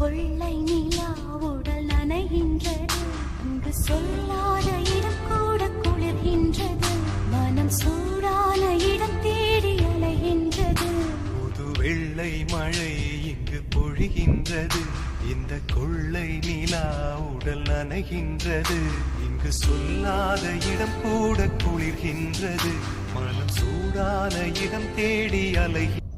கொள்ளை நிலா உடல் நனைகின்றது. அங்கு சொல்லாத இடம் கூட குளிர்கின்றது. மனம் சூடான இடம் தேடி அலைகின்றது. புது வெள்ளை மழை இங்கு பொழிகின்றது. இந்த கொள்ளை நிலா உடல் நனைகின்றது. இங்கு சொல்லாத இடம் கூட குளிர்கின்றது. மனம் சூடான இடம் தேடி அலைகின்றது.